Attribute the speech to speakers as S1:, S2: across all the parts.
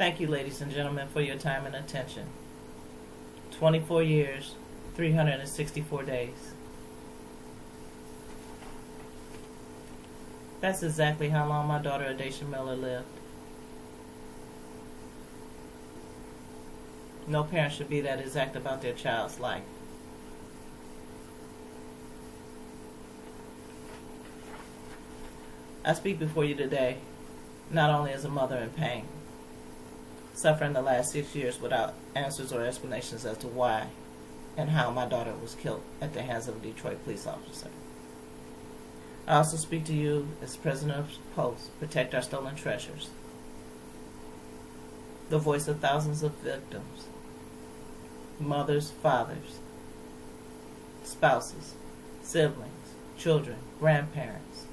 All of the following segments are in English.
S1: Thank you, ladies and gentlemen, for your time and attention. 24 years, 364 days. That's exactly how long my daughter Adacia Miller lived. No parent should be that exact about their child's life. I speak before you today, not only as a mother in pain, suffering the last 6 years without answers or explanations as to why and how my daughter was killed at the hands of a Detroit police officer. I also speak to you as president of P.O.S.T, Protect Our Stolen Treasures, the voice of thousands of victims, mothers, fathers, spouses, siblings, children, grandparents,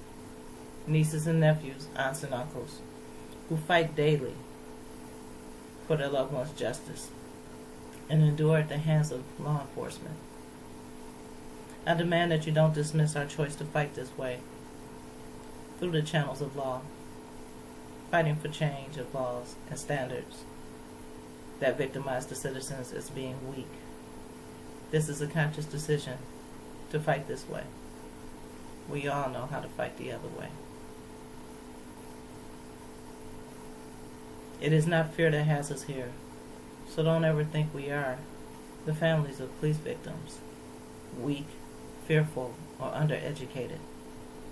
S1: nieces and nephews, aunts and uncles, who fight daily for their loved ones' justice and endure at the hands of law enforcement. I demand that you don't dismiss our choice to fight this way through the channels of law, fighting for change of laws and standards that victimize the citizens as being weak. This is a conscious decision to fight this way. We all know how to fight the other way. It is not fear that has us here, so don't ever think we are, the families of police victims, weak, fearful, or undereducated.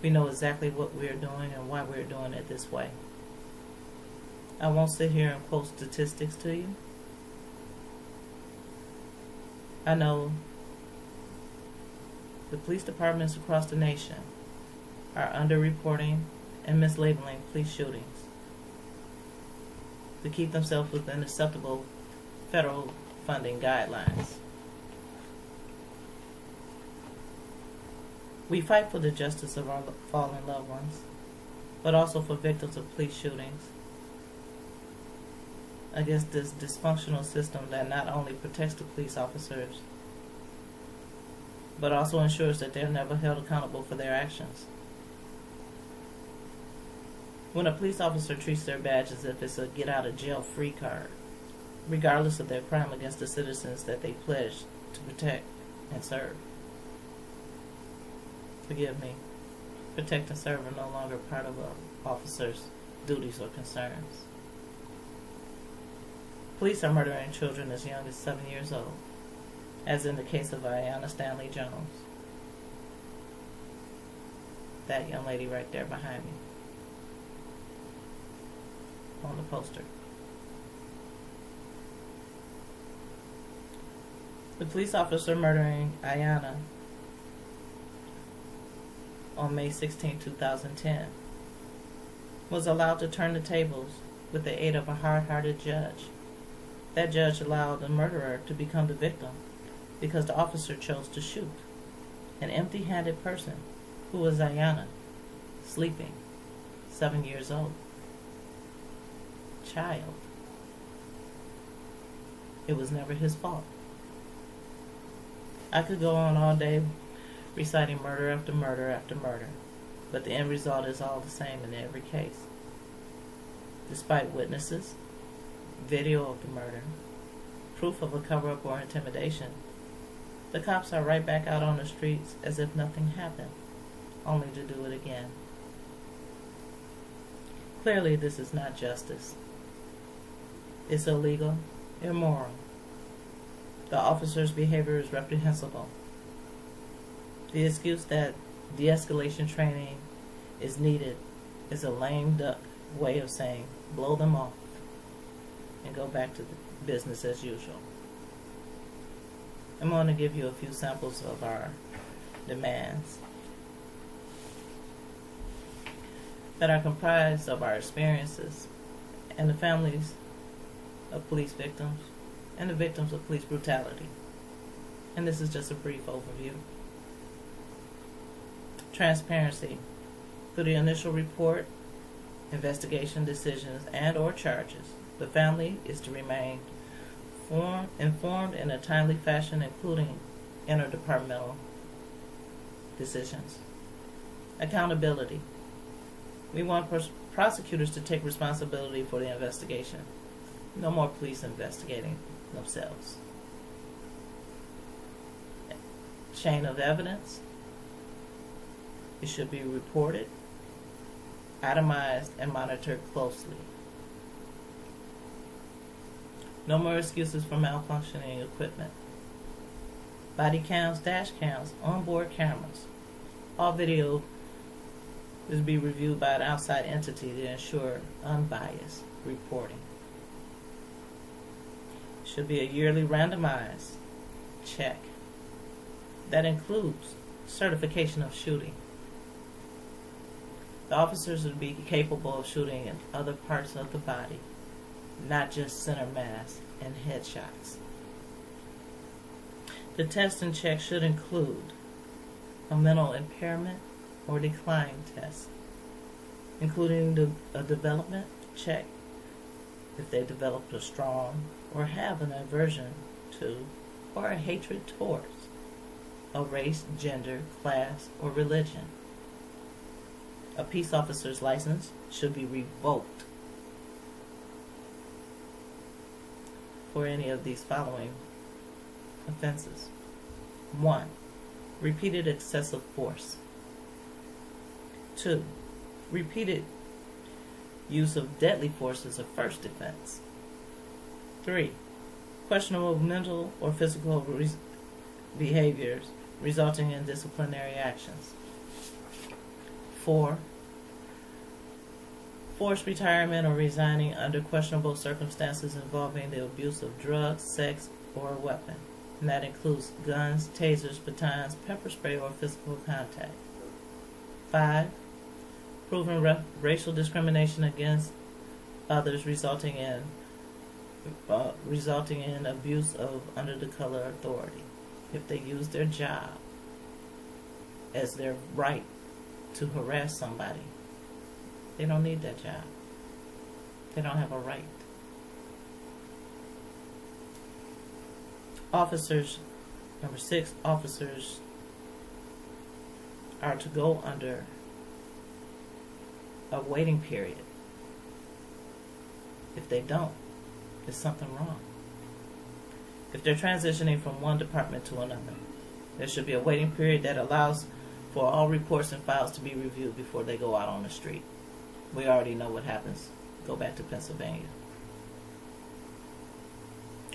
S1: We know exactly what we are doing and why we are doing it this way. I won't sit here and quote statistics to you. I know the police departments across the nation are underreporting and mislabeling police shootings to keep themselves within acceptable federal funding guidelines. We fight for the justice of our fallen loved ones, but also for victims of police shootings, against this dysfunctional system that not only protects the police officers, but also ensures that they're never held accountable for their actions. When a police officer treats their badge as if it's a get-out-of-jail-free card, regardless of their crime against the citizens that they pledged to protect and serve. Forgive me, protect and serve are no longer part of an officer's duties or concerns. Police are murdering children as young as 7 years old, as in the case of Ayanna Stanley Jones. That young lady right there behind me on the poster. The police officer murdering Ayanna on May 16, 2010 was allowed to turn the tables with the aid of a hard-hearted judge. That judge allowed the murderer to become the victim because the officer chose to shoot an empty-handed person who was Ayanna, sleeping, 7 years old. Child. It was never his fault. I could go on all day reciting murder after murder after murder, but the end result is all the same in every case. Despite witnesses, video of the murder, proof of a cover-up or intimidation, the cops are right back out on the streets as if nothing happened, only to do it again. Clearly, this is not justice. It's illegal, immoral. The officer's behavior is reprehensible. The excuse that de-escalation training is needed is a lame duck way of saying blow them off and go back to the business as usual. I'm going to give you a few samples of our demands that are comprised of our experiences and the families of police victims and the victims of police brutality. And this is just a brief overview. Transparency through the initial report, investigation decisions, and or charges. The family is to remain informed in a timely fashion, including interdepartmental decisions. Accountability. We want prosecutors to take responsibility for the investigation. No more police investigating themselves. Chain of evidence. It should be reported, itemized, and monitored closely. No more excuses for malfunctioning equipment. Body cams, dash cams, onboard cameras. All video is to be reviewed by an outside entity to ensure unbiased reporting. Should be a yearly randomized check. That includes certification of shooting. The officers would be capable of shooting in other parts of the body, not just center mass and headshots. The test and check should include a mental impairment or decline test, including a development check if they developed a strong or have an aversion to or a hatred towards a race, gender, class, or religion. A peace officer's license should be revoked for any of these following offenses. 1. Repeated excessive force. 2. Repeated use of deadly force is a first offense. 3. Questionable mental or physical behaviors resulting in disciplinary actions. 4. Forced retirement or resigning under questionable circumstances involving the abuse of drugs, sex, or a weapon. And that includes guns, tasers, batons, pepper spray, or physical contact. 5. Proven racial discrimination against others resulting in abuse of under the color authority. If they use their job as their right to harass somebody, they don't need that job. They don't have a right. Officers, number 6, officers are to go under a waiting period. If they don't, there's something wrong. If they're transitioning from one department to another, there should be a waiting period that allows for all reports and files to be reviewed before they go out on the street. We already know what happens. Go back to Pennsylvania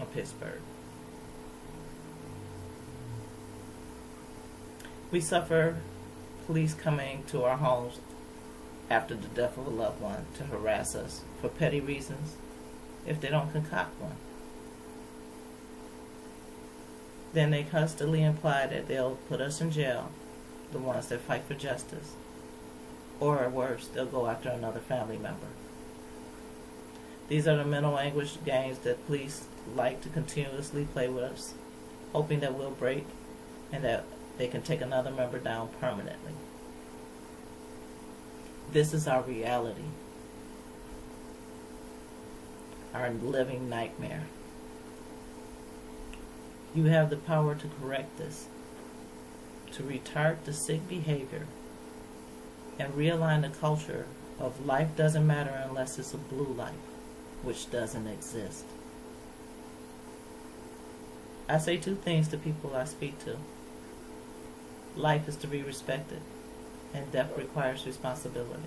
S1: or Pittsburgh. We suffer police coming to our homes after the death of a loved one to harass us for petty reasons if they don't concoct one. Then they constantly imply that they'll put us in jail, the ones that fight for justice. Or worse, they'll go after another family member. These are the mental anguish games that police like to continuously play with us, hoping that we'll break and that they can take another member down permanently. This is our reality, our living nightmare. You have the power to correct this, to retard the sick behavior, and realign the culture of life doesn't matter unless it's a blue life, which doesn't exist. I say 2 things to people I speak to. Life is to be respected, and death requires responsibility.